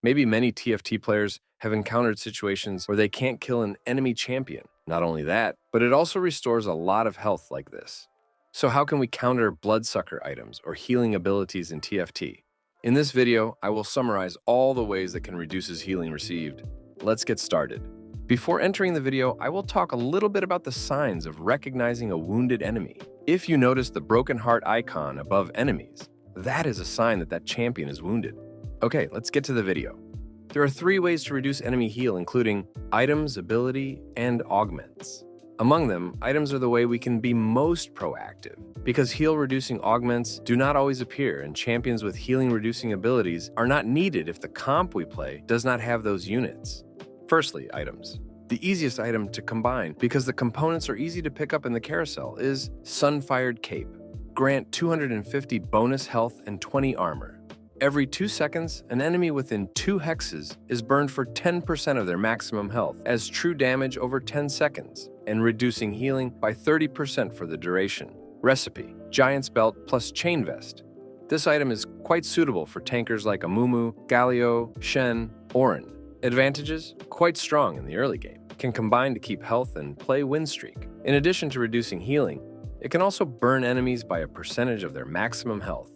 Maybe many TFT players have encountered situations where they can't kill an enemy champion. Not only that, but it also restores a lot of health like this. So how can we counter bloodsucker items or healing abilities in TFT? In this video, I will summarize all the ways that can reduce his healing received. Let's get started. Before entering the video, I will talk a little bit about the signs of recognizing a wounded enemy. If you notice the broken heart icon above enemies, that is a sign that that champion is wounded. Okay, let's get to the video. There are 3 ways to reduce enemy heal, including items, ability, and augments. Among them, items are the way we can be most proactive, because heal-reducing augments do not always appear, and champions with healing-reducing abilities are not needed if the comp we play does not have those units. Firstly, items. The easiest item to combine, because the components are easy to pick up in the carousel, is Sunfire Cape. Grant 250 bonus health and 20 armor. Every 2 seconds, an enemy within 2 hexes is burned for 10% of their maximum health as true damage over 10 seconds, and reducing healing by 30% for the duration. Recipe: Giant's Belt plus Chain Vest. This item is quite suitable for tankers like Amumu, Galio, Shen, Orin. Advantages: quite strong in the early game, can combine to keep health and play win streak. In addition to reducing healing, it can also burn enemies by a percentage of their maximum health.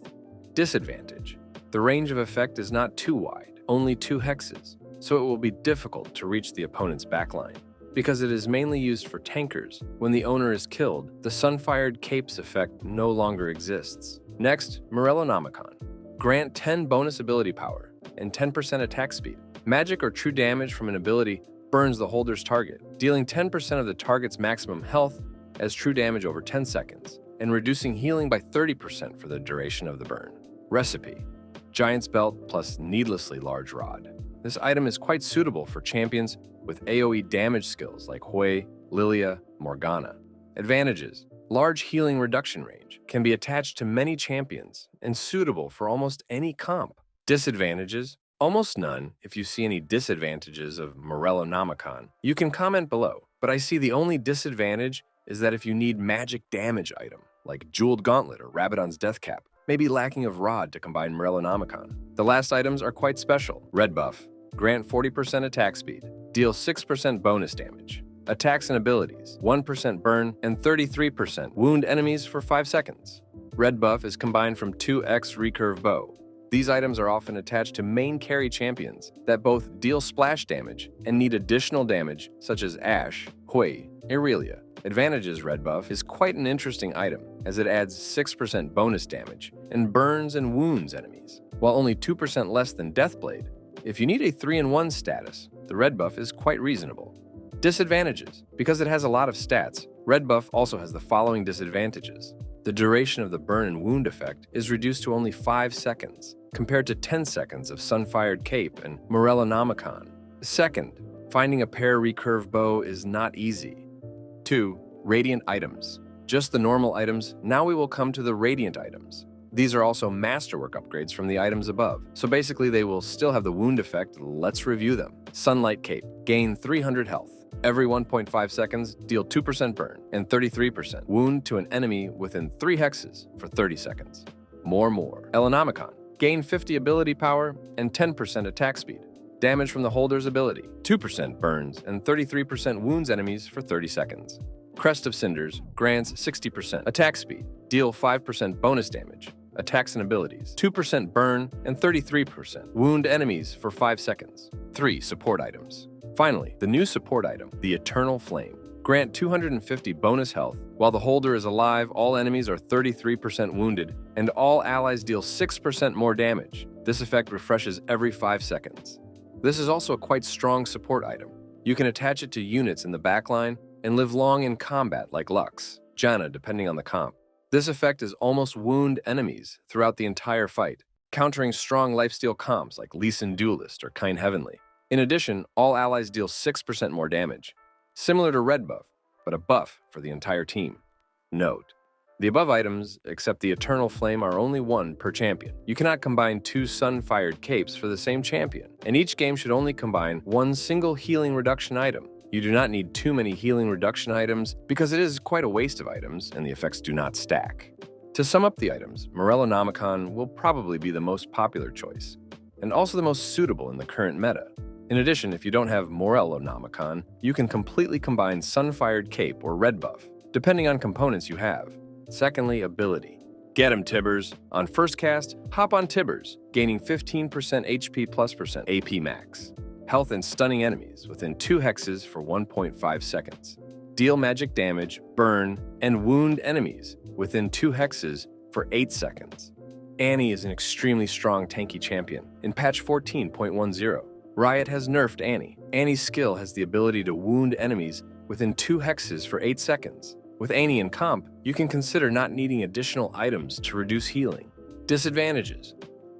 Disadvantage: the range of effect is not too wide, only 2 hexes, so it will be difficult to reach the opponent's backline. Because it is mainly used for tankers, when the owner is killed, the Sunfired Cape's effect no longer exists. Next, Morellonomicon. Grant 10 bonus ability power and 10% attack speed. Magic or true damage from an ability burns the holder's target, dealing 10% of the target's maximum health as true damage over 10 seconds, and reducing healing by 30% for the duration of the burn. Recipe: Giant's Belt plus Needlessly Large Rod. This item is quite suitable for champions with AoE damage skills like Hui, Lilia, Morgana. Advantages: large healing reduction range, can be attached to many champions, and suitable for almost any comp. Disadvantages: almost none. If you see any disadvantages of Morellonomicon, you can comment below, but I see the only disadvantage is that if you need magic damage item, like Jeweled Gauntlet or Rabadon's Death Cap, maybe lacking of Rod to combine Morellonomicon. The last items are quite special. Red buff: grant 40% attack speed, deal 6% bonus damage. Attacks and abilities: 1% burn and 33% wound enemies for 5 seconds. Red buff is combined from 2x recurve bow. These items are often attached to main carry champions that both deal splash damage and need additional damage, such as Ashe, Hui, Irelia. Advantages: red buff is quite an interesting item, as it adds 6% bonus damage and burns and wounds enemies, while only 2% less than Deathblade. If you need a 3-in-1 status, the red buff is quite reasonable. Disadvantages: because it has a lot of stats, red buff also has the following disadvantages. The duration of the burn and wound effect is reduced to only 5 seconds, compared to 10 seconds of Sunfired Cape and Morellonomicon. Second, finding a pair recurve bow is not easy. 2. Radiant items. Just the normal items, now we will come to the radiant items. These are also masterwork upgrades from the items above, so basically they will still have the wound effect. Let's review them. Sunlight Cape. Gain 300 health. Every 1.5 seconds, deal 2% burn and 33% wound to an enemy within 3 hexes for 30 seconds. More-ellonomicon. Gain 50 ability power and 10% attack speed. Damage from the holder's ability. 2% burns and 33% wounds enemies for 30 seconds. Crest of Cinders grants 60% attack speed. Deal 5% bonus damage. Attacks and abilities. 2% burn and 33% wound enemies for 5 seconds. 3 support items. Finally, the new support item, the Eternal Flame. Grant 250 bonus health. While the holder is alive, all enemies are 33% wounded, and all allies deal 6% more damage. This effect refreshes every 5 seconds. This is also a quite strong support item. You can attach it to units in the backline and live long in combat like Lux, Janna depending on the comp. This effect is almost wound enemies throughout the entire fight, countering strong lifesteal comps like Lee Sin Duelist or Kine Heavenly. In addition, all allies deal 6% more damage, similar to red buff, but a buff for the entire team. Note: the above items, except the Eternal Flame, are only 1 per champion. You cannot combine 2 Sunfired Capes for the same champion, and each game should only combine 1 single healing reduction item. You do not need too many healing reduction items because it is quite a waste of items and the effects do not stack. To sum up the items, Morellonomicon will probably be the most popular choice. and also the most suitable in the current meta. In addition, if you don't have Morellonomicon, you can completely combine Sunfired Cape or Red Buff, depending on components you have. Secondly, ability. Get him, Tibbers! On first cast, hop on Tibbers, gaining 15% HP plus % AP max. Health and stunning enemies within 2 hexes for 1.5 seconds. Deal magic damage, burn, and wound enemies within 2 hexes for 8 seconds. Annie is an extremely strong tanky champion. In patch 14.10, Riot has nerfed Annie. Annie's skill has the ability to wound enemies within 2 hexes for 8 seconds. With Annie in comp, you can consider not needing additional items to reduce healing. Disadvantages.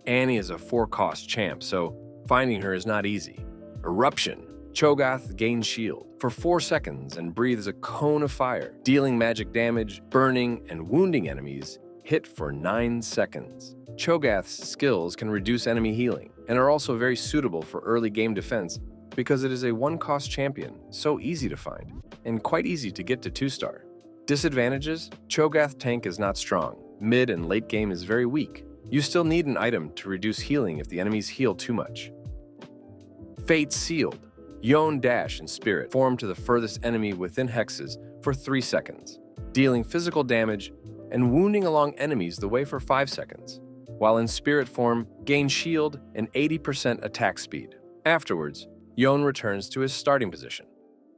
Annie is a 4-cost champ, so finding her is not easy. Eruption. Cho'Gath gains shield for 4 seconds and breathes a cone of fire, dealing magic damage, burning, and wounding enemies hit for 9 seconds. Cho'Gath's skills can reduce enemy healing and are also very suitable for early game defense because it is a 1-cost champion, so easy to find, and quite easy to get to 2-star. Disadvantages: Cho'Gath tank is not strong, mid and late game is very weak. You still need an item to reduce healing if the enemies heal too much. Fate Sealed. Yone Dash and Spirit form to the furthest enemy within hexes for 3 seconds, dealing physical damage and wounding along enemies the way for 5 seconds, while in Spirit form, gain shield and 80% attack speed. Afterwards, Yone returns to his starting position.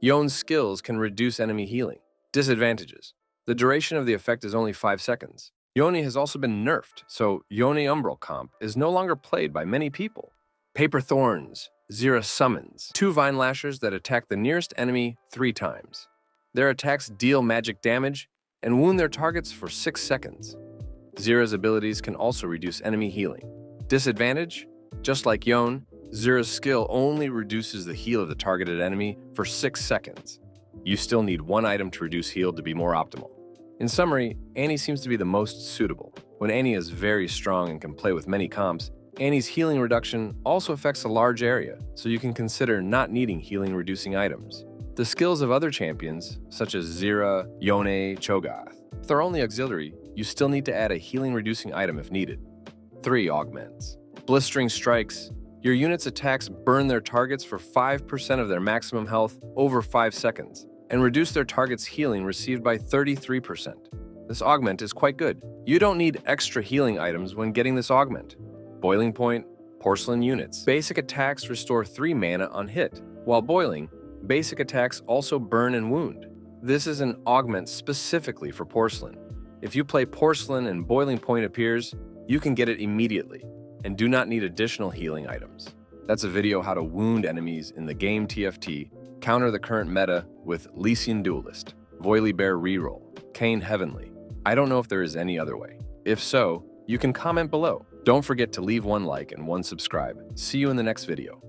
Yone's skills can reduce enemy healing. Disadvantages: the duration of the effect is only 5 seconds. Yone has also been nerfed, so Yone Umbral comp is no longer played by many people. Paper Thorns. Zyra summons 2 Vine Lashers that attack the nearest enemy 3 times. Their attacks deal magic damage and wound their targets for 6 seconds. Zyra's abilities can also reduce enemy healing. Disadvantage: just like Yone, Zyra's skill only reduces the heal of the targeted enemy for 6 seconds. You still need 1 item to reduce heal to be more optimal. In summary, Annie seems to be the most suitable. When Annie is very strong and can play with many comps, Annie's healing reduction also affects a large area, so you can consider not needing healing-reducing items. The skills of other champions, such as Zyra, Yone, Cho'Gath, if they're only auxiliary, you still need to add a healing-reducing item if needed. 3 Augments. Blistering Strikes. Your unit's attacks burn their targets for 5% of their maximum health over 5 seconds, and reduce their target's healing received by 33%. This augment is quite good. You don't need extra healing items when getting this augment. Boiling Point, Porcelain units. Basic attacks restore 3 mana on hit. While boiling, basic attacks also burn and wound. This is an augment specifically for Porcelain. If you play Porcelain and Boiling Point appears, you can get it immediately, and do not need additional healing items. That's a video how to wound enemies in the game TFT, counter the current meta with Lycian Duelist, Voiley Bear Reroll, Kane Heavenly. I don't know if there is any other way. If so, you can comment below. Don't forget to leave 1 like and 1 subscribe. See you in the next video.